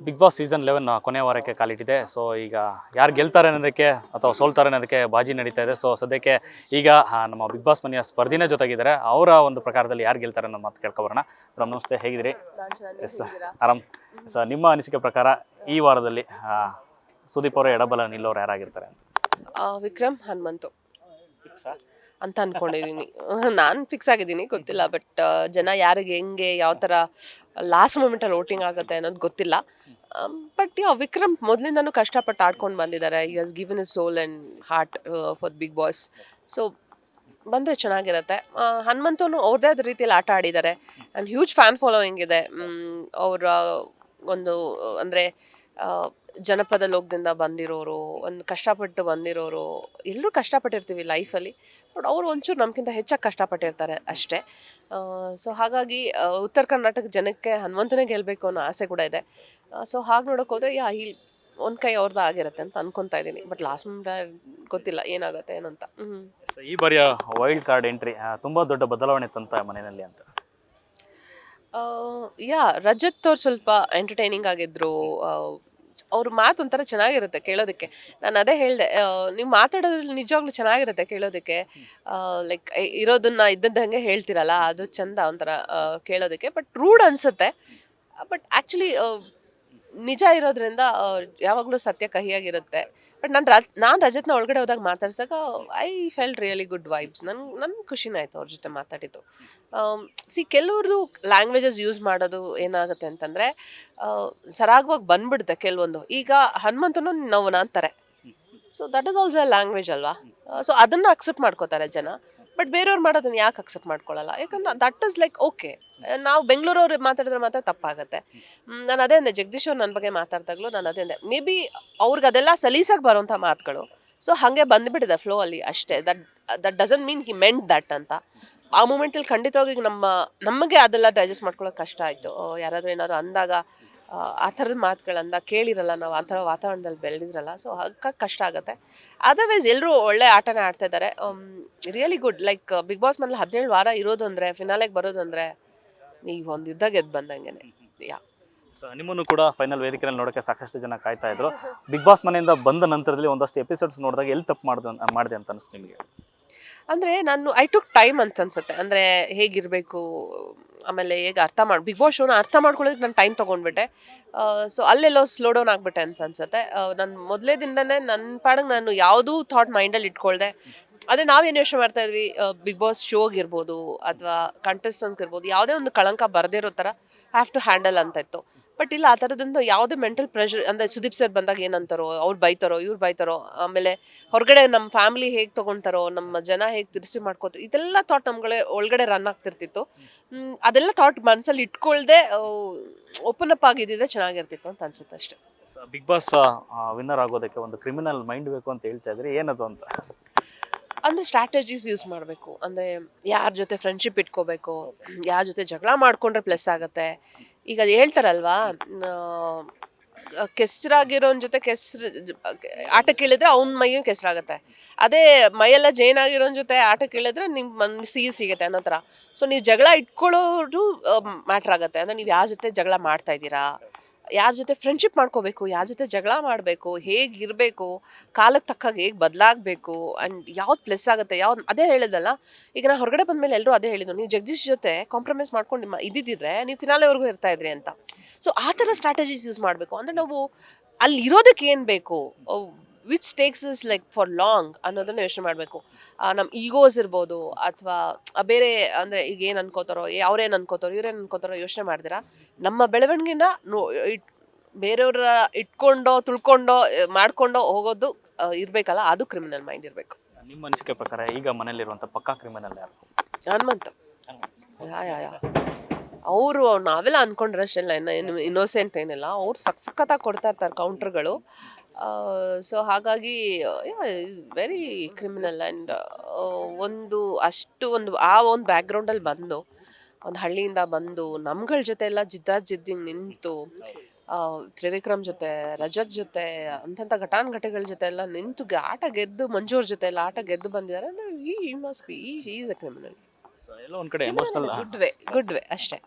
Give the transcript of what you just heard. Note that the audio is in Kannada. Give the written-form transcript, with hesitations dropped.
ಬಿಗ್ ಬಾಸ್ ಸೀಸನ್ 11 ಕೊನೆ ವಾರಕ್ಕೆ ಕಾಲಿಟ್ಟಿದೆ. ಸೊ ಈಗ ಯಾರು ಗೆಲ್ತಾರೆ ಅನ್ನೋದಕ್ಕೆ ಅಥವಾ ಸೋಲ್ತಾರೆ ಅನ್ನೋದಕ್ಕೆ ಬಾಜಿ ನಡೀತಾ ಇದೆ. ಸೊ ಸದ್ಯಕ್ಕೆ ಈಗ ನಮ್ಮ ಬಿಗ್ ಬಾಸ್ ಮನೆಯ ಸ್ಪರ್ಧಿನೇ ಜೊತೆಗಿದ್ದಾರೆ. ಅವರ ಒಂದು ಪ್ರಕಾರದಲ್ಲಿ ಯಾರು ಗೆಲ್ತಾರೆ ಅನ್ನೋ ಮಾತು ಕೇಳ್ಕೊಬರೋಣ. ಮೇಡಮ್ ನಮಸ್ತೆ, ಹೇಗಿದ್ದೀರಿ? ಎಸ್ ಆರಾಮ್. ಸರ್, ನಿಮ್ಮ ಅನಿಸಿಕೆ ಪ್ರಕಾರ ಈ ವಾರದಲ್ಲಿ ಸುದೀಪ್ ಅವರ ಎಡಬಲ ನಿಲ್ಲೋರು ಯಾರಾಗಿರ್ತಾರೆ ಅಂತ? ವಿಕ್ರಮ್ ಹನುಮಂತು ಅಂತ ಅನ್ಕೊಂಡಿದ್ದೀನಿ. ನಾನು ಫಿಕ್ಸ್ ಆಗಿದ್ದೀನಿ, ಗೊತ್ತಿಲ್ಲ. ಬಟ್ ಜನ ಯಾರಿಗೆ ಹೆಂಗೆ ಯಾವ ಥರ ಲಾಸ್ಟ್ ಮೂಮೆಂಟಲ್ಲಿ ವೋಟಿಂಗ್ ಆಗುತ್ತೆ ಅನ್ನೋದು ಗೊತ್ತಿಲ್ಲ. ಬಟ್ ವಿಕ್ರಮ್ ಮೊದಲಿಂದನೂ ಕಷ್ಟಪಟ್ಟು ಆಡ್ಕೊಂಡು ಬಂದಿದ್ದಾರೆ. He has given his soul and heart for Big Boss. So ಬಂದರೆ ಚೆನ್ನಾಗಿರುತ್ತೆ. ಹನುಮಂತನು ಅವ್ರದ್ದೇ ಆದ ರೀತಿಯಲ್ಲಿ ಆಟ ಆಡಿದ್ದಾರೆ ಆ್ಯಂಡ್ ಹ್ಯೂಜ್ ಫ್ಯಾನ್ ಫಾಲೋಯಿಂಗ್ ಇದೆ. ಅವರ ಒಂದು ಅಂದರೆ ಜನಪದ ಲೋಕದಿಂದ ಬಂದಿರೋರು, ಒಂದು ಕಷ್ಟಪಟ್ಟು ಬಂದಿರೋರು, ಎಲ್ಲರೂ ಕಷ್ಟಪಟ್ಟಿರ್ತೀವಿ ಲೈಫಲ್ಲಿ. ಬಟ್ ಅವರು ಒಂಚೂರು ನಮ್ಗಿಂತ ಹೆಚ್ಚಾಗಿ ಕಷ್ಟಪಟ್ಟಿರ್ತಾರೆ ಅಷ್ಟೇ. ಸೊ ಹಾಗಾಗಿ ಉತ್ತರ ಕರ್ನಾಟಕ ಜನಕ್ಕೆ ಹನುಮಂತನೇ ಗೆಲ್ಲಬೇಕು ಅನ್ನೋ ಆಸೆ ಕೂಡ ಇದೆ. ಸೊ ಹಾಗೆ ನೋಡೋಕೆ ಹೋದರೆ ಇಲ್ಲಿ ಒಂದು ಕೈ ಅವ್ರದ್ದು ಆಗಿರುತ್ತೆ ಅಂತ ಅನ್ಕೊತಾ ಇದ್ದೀನಿ. ಬಟ್ ಲಾಸ್ಟ್ ಗೊತ್ತಿಲ್ಲ ಏನಾಗುತ್ತೆ ಏನಂತ. ಈ ಬಾರಿಯ ವೈಲ್ಡ್ ಕಾರ್ಡ್ ಎಂಟ್ರಿ ತುಂಬ ದೊಡ್ಡ ಬದಲಾವಣೆ ತಂತ ಮನೆಯಲ್ಲಿ ಅಂತ. ರಜತ್ ಅವ್ರು ಸ್ವಲ್ಪ ಎಂಟರ್ಟೈನಿಂಗ್ ಆಗಿದ್ರು. ಅವ್ರ ಮಾತು ಒಂಥರ ಚೆನ್ನಾಗಿರುತ್ತೆ ಕೇಳೋದಕ್ಕೆ. ನಾನು ಅದೇ ಹೇಳಿದೆ, ನೀವು ಮಾತಾಡೋದ್ರಲ್ಲಿ ನಿಜವಾಗ್ಲೂ ಚೆನ್ನಾಗಿರುತ್ತೆ ಕೇಳೋದಕ್ಕೆ. ಲೈಕ್ ಇರೋದನ್ನ ಇದ್ದದ್ದಂಗೆ ಹೇಳ್ತಿರಲ್ಲ, ಅದು ಚಂದ ಒಂಥರ ಕೇಳೋದಕ್ಕೆ. ಬಟ್ ರೂಡ್ ಅನಿಸುತ್ತೆ. ಬಟ್ ಆ್ಯಕ್ಚುಲಿ ನಿಜ ಇರೋದ್ರಿಂದ ಯಾವಾಗಲೂ ಸತ್ಯ ಕಹಿಯಾಗಿರುತ್ತೆ. ಬಟ್ ನಾನು ರಜತ್ನ ಒಳಗಡೆ ಹೋದಾಗ ಮಾತಾಡ್ಸಿದಾಗ I felt really good vibes. ನನ್ಗೆ ಖುಷಿನೇ ಆಯಿತು ಅವ್ರ ಜೊತೆ ಮಾತಾಡಿದ್ದು. ಕೆಲವ್ರದ್ದು ಲ್ಯಾಂಗ್ವೇಜಸ್ ಯೂಸ್ ಮಾಡೋದು ಏನಾಗುತ್ತೆ ಅಂತಂದರೆ ಸರಾಗವಾಗಿ ಬಂದ್ಬಿಡುತ್ತೆ ಕೆಲವೊಂದು. ಈಗ ಹನುಮಂತನು ನೋವನ ಅಂತಾರೆ. So that is also A language ಅಲ್ವಾ. ಸೊ ಅದನ್ನು ಅಕ್ಸೆಪ್ಟ್ ಮಾಡ್ಕೋತಾರೆ ಜನ. ಬಟ್ ಬೇರೆಯವ್ರು ಮಾಡೋದನ್ನ ಯಾಕೆ ಅಕ್ಸೆಪ್ಟ್ ಮಾಡ್ಕೊಳ್ಳಲ್ಲ? ಯಾಕಂದ್ರೆ ದಟ್ ಇಸ್ ಲೈಕ್ ಓಕೆ. ನಾವು ಬೆಂಗಳೂರವ್ರು ಮಾತಾಡಿದ್ರೆ ಮಾತ್ರ ತಪ್ಪಾಗುತ್ತೆ. ನಾನು ಅದೇ ಅಂದೆ, ಜಗದೀಶ್ ಅವ್ರು ನನ್ನ ಬಗ್ಗೆ ಮಾತಾಡ್ದಾಗಲೂ ನಾನು ಅದೇ ಅಂದೆ, ಮೇ ಬಿ ಅವ್ರಿಗೆ ಅದೆಲ್ಲ ಸಲೀಸಾಗಿ ಬರೋಂಥ ಮಾತುಗಳು. ಸೊ ಹಾಗೆ ಬಂದುಬಿಟ್ಟಿದೆ ಫ್ಲೋ ಅಲ್ಲಿ ಅಷ್ಟೇ. That doesn't mean he made that ಅಂತ. ಆ ಮೂಮೆಂಟಲ್ಲಿ ಖಂಡಿತವಾಗಿ ನಮಗೆ ಅದೆಲ್ಲ ಡೈಜೆಸ್ಟ್ ಮಾಡ್ಕೊಳ್ಳೋಕೆ ಕಷ್ಟ ಆಯಿತು. ಯಾರಾದರೂ ಏನಾದ್ರು ಅಂದಾಗ ಆ ಥರದ ಮಾತುಗಳಂದ ಕೇಳಿರಲ್ಲ, ನಾವು ಆ ಥರ ವಾತಾವರಣದಲ್ಲಿ ಬೆಳೆದಿರಲ್ಲ. ಸೊ ಹಾಗಾಗಿ ಕಷ್ಟ ಆಗುತ್ತೆ. ಅದರ್ವೈಸ್ ಎಲ್ಲರೂ ಒಳ್ಳೆ ಆಟನೇ ಆಡ್ತಾ ಇದ್ದಾರೆ. Really good. Like Big Boss ಮನೇಲಿ 17 ವಾರ ಇರೋದು ಅಂದರೆ, ಫಿನಾಲೆಗೆ ಬರೋದು ಅಂದರೆ ಈಗ ಒಂದು ಯುದ್ಧ ಗೆದ್ದು ಬಂದಂಗೆ. ನಿಮ್ಮನ್ನು ಕೂಡ ಫೈನಲ್ ವೇದಿಕೆಯಲ್ಲಿ ನೋಡೋಕ್ಕೆ ಸಾಕಷ್ಟು ಜನ ಕಾಯ್ತಾ ಇದ್ರು. ಬಿಗ್ ಬಾಸ್ ಮನೆಯಿಂದ ಬಂದ ನಂತರದಲ್ಲಿ ಒಂದಷ್ಟು ಎಪಿಸೋಡ್ಸ್ ನೋಡಿದಾಗ ಎಲ್ಲಿ ತಪ್ಪು ಮಾಡಿದೆ ಅಂತ ಅನಿಸ್ತು ನಿಮಗೆ? ಅಂದರೆ ಐ ಟುಕ್ ಟೈಮ್ ಅಂತ ಅನ್ಸುತ್ತೆ. ಅಂದರೆ ಹೇಗಿರಬೇಕು, ಆಮೇಲೆ ಹೇಗೆ ಬಿಗ್ ಬಾಸ್ ಶೋನ ಅರ್ಥ ಮಾಡ್ಕೊಳ್ಳೋದಕ್ಕೆ ನಾನು ಟೈಮ್ ತೊಗೊಂಡ್ಬಿಟ್ಟೆ. ಸೊ ಅಲ್ಲೆಲ್ಲೋ ಸ್ಲೋ ಡೌನ್ ಆಗಿಬಿಟ್ಟೆ ಅನ್ಸುತ್ತೆ. ನಾನು ಮೊದಲೇ ದಿನನೇ ನನ್ನ ಪಾಡಿಗೆ ನಾನು ಯಾವುದೂ ಥಾಟ್ ಮೈಂಡಲ್ಲಿ ಇಟ್ಕೊಳ್ದೆ. ಅದೇ ನಾವೇನು ಯೋಚನೆ ಮಾಡ್ತಾ ಇದ್ವಿ, ಬಿಗ್ ಬಾಸ್ ಶೋಗಿರ್ಬೋದು ಅಥವಾ ಕಂಟೆಸ್ಟೆಂಟ್ಸ್ಗಿರ್ಬೋದು, ಯಾವುದೇ ಒಂದು ಕಳಂಕ ಬರದಿರೋ ಥರ ಹ್ಯಾವ್ ಟು ಹ್ಯಾಂಡಲ್ ಅಂತ ಇತ್ತು. ಬಟ್ ಇಲ್ಲ, ಆ ಥರದೊಂದು ಯಾವುದೇ ಮೆಂಟಲ್ ಪ್ರೆಷರ್. ಅಂದರೆ ಸುದೀಪ್ ಸರ್ ಬಂದಾಗ ಏನಂತಾರೋ, ಅವ್ರು ಬೈತಾರೋ ಇವ್ರು ಬೈತಾರೋ, ಆಮೇಲೆ ಹೊರಗಡೆ ನಮ್ಮ ಫ್ಯಾಮಿಲಿ ಹೇಗೆ ತೊಗೊಳ್ತಾರೋ, ನಮ್ಮ ಜನ ಹೇಗೆ ತಿರ್ಸಿ ಮಾಡ್ಕೋತಾರೆ, ಇದೆಲ್ಲ ಥಾಟ್ ನಮ್ಗಳೇ ಒಳಗಡೆ ರನ್ ಆಗ್ತಿರ್ತಿತ್ತು. ಅದೆಲ್ಲ ಥಾಟ್ ಮನಸ್ಸಲ್ಲಿ ಇಟ್ಕೊಳ್ದೆ ಓಪನ್ ಅಪ್ ಆಗಿದ್ದಿದ್ರೆ ಚೆನ್ನಾಗಿರ್ತಿತ್ತು ಅಂತ ಅನ್ಸುತ್ತೆ ಅಷ್ಟೇ. ಬಿಗ್ ಬಾಸ್ ವಿನ್ನರ್ ಆಗೋದಕ್ಕೆ ಒಂದು ಕ್ರಿಮಿನಲ್ ಮೈಂಡ್ ಬೇಕು ಅಂತ ಹೇಳ್ತಾ ಇದ್ರಿ, ಏನದು ಅಂತ? ಅಂದರೆ ಸ್ಟ್ರಾಟಜೀಸ್ ಯೂಸ್ ಮಾಡಬೇಕು. ಅಂದರೆ ಯಾರ ಜೊತೆ ಫ್ರೆಂಡ್ಶಿಪ್ ಇಟ್ಕೋಬೇಕು, ಯಾರ ಜೊತೆ ಜಗಳ ಮಾಡಿಕೊಂಡ್ರೆ ಪ್ಲಸ್ ಆಗುತ್ತೆ. ಈಗ ಹೇಳ್ತಾರಲ್ವಾ, ಕೆಸರಾಗಿರೋನ್ ಜೊತೆ ಆಟ ಕೇಳಿದ್ರೆ ಅವ್ನ ಮೈಯೂ ಕೆಸರಾಗುತ್ತೆ. ಅದೇ ಮೈಯೆಲ್ಲ ಜೇನಾಗಿರೋನ್ ಜೊತೆ ಆಟ ಕೇಳಿದ್ರೆ ನಿಮ್ಮ ಸಿಹಿ ಸಿಗುತ್ತೆ ಅನ್ನೋ ಥರ. ಸೊ ನೀವು ಜಗಳ ಇಟ್ಕೊಳ್ಳೋದು ಮ್ಯಾಟ್ರ್ ಆಗುತ್ತೆ. ಅಂದರೆ ನೀವು ಯಾರ ಜೊತೆ ಜಗಳ ಮಾಡ್ತಾ ಇದ್ದೀರಾ, ಯಾರ ಜೊತೆ ಫ್ರೆಂಡ್ಶಿಪ್ ಮಾಡ್ಕೋಬೇಕು, ಯಾರ ಜೊತೆ ಜಗಳ ಮಾಡಬೇಕು, ಹೇಗಿರಬೇಕು, ಕಾಲಕ್ಕೆ ತಕ್ಕಾಗ ಹೇಗೆ ಬದಲಾಗಬೇಕು, ಆ್ಯಂಡ್ ಯಾವ್ದು ಪ್ಲಸ್ ಆಗುತ್ತೆ, ಯಾವ್ದು. ಅದೇ ಹೇಳಿದಲ್ಲ, ಈಗ ನಾನು ಹೊರಗಡೆ ಬಂದಮೇಲೆ ಎಲ್ಲರೂ ಅದೇ ಹೇಳಿದ್ರು, ನೀವು ಜಗದೀಶ್ ಜೊತೆ ಕಾಂಪ್ರಮೈಸ್ ಮಾಡ್ಕೊಂಡು ಇದ್ದಿದ್ದರೆ ನೀವು ಫಿನಾಲೆವರೆಗೂ ಇರ್ತಾ ಇದ್ರಿ ಅಂತ. ಸೊ ಆ ಥರ ಸ್ಟ್ರಾಟಜೀಸ್ ಯೂಸ್ ಮಾಡಬೇಕು. ಅಂದರೆ ನಾವು ಅಲ್ಲಿ ಇರೋದಕ್ಕೆ ಏನು ಬೇಕು, which takes is like for long ಅನ್ನೋದನ್ನು ಯೋಚನೆ ಮಾಡಬೇಕು. ನಮ್ಮ ಈಗೋಸ್ ಇರ್ಬೋದು ಅಥವಾ ಬೇರೆ, ಅಂದರೆ ಈಗ ಏನು ಅನ್ಕೋತಾರೋ, ಅವ್ರೇನು ಅನ್ಕೋತಾರೋ, ಇವ್ರೇನು ಅನ್ಕೋತಾರೋ ಯೋಚನೆ ಮಾಡಿದಿರಾ ನಮ್ಮ ಬೆಳವಣಿಗೆನ ಬೇರೆಯವ್ರ ಇಟ್ಕೊಂಡೋ ತುಳ್ಕೊಂಡೋ ಮಾಡ್ಕೊಂಡೋ ಹೋಗೋದು ಇರಬೇಕಲ್ಲ, ಅದು ಕ್ರಿಮಿನಲ್ ಮೈಂಡ್ ಇರಬೇಕು. ನಿಮ್ಮ ಅನಿಸಿಕೆ ಪ್ರಕಾರ ಈಗ ಮನೇಲಿರುವಂಥ ಪಕ್ಕಾ ಕ್ರಿಮಿನಲ್ ಯಾರು? ಹನುಮಂತ. ಅವರು ನಾವೆಲ್ಲ ಅನ್ಕೊಂಡ್ರಷ್ಟೆಲ್ಲ ಇನ್ನೋಸೆಂಟ್ ಏನಿಲ್ಲ. ಅವ್ರು ಸಖತ್ತಾಗಿ ಕೊಡ್ತಾ ಇರ್ತಾರೆ ಕೌಂಟ್ರ್ಗಳು. ಸೊ ಹಾಗಾಗಿ ವೆರಿ ಕ್ರಿಮಿನಲ್. ಆ್ಯಂಡ್ ಒಂದು ಬ್ಯಾಕ್ಗ್ರೌಂಡಲ್ಲಿ ಬಂದು, ಒಂದು ಹಳ್ಳಿಯಿಂದ ಬಂದು ನಮ್ಗಳ ಜೊತೆ ಎಲ್ಲ ಜಿದ್ದಿಂಗೆ ನಿಂತು, ತ್ರಿವಿಕ್ರಮ್ ಜೊತೆ, ರಜತ್ ಜೊತೆ, ಅಂಥ ಘಟಾನುಘಟಿಗಳ ಜೊತೆ ಎಲ್ಲ ನಿಂತು ಆಟ ಗೆದ್ದು, ಮಂಜೂರ್ ಜೊತೆ ಎಲ್ಲ ಆಟ ಗೆದ್ದು ಬಂದಿದ್ದಾರೆ. ಈ must be is a criminal. ಎಲ್ಲ ಒಂದು ಕಡೆ ಎಮೋಷನಲ್ ಗುಡ್ ವೇ ಅಷ್ಟೇ.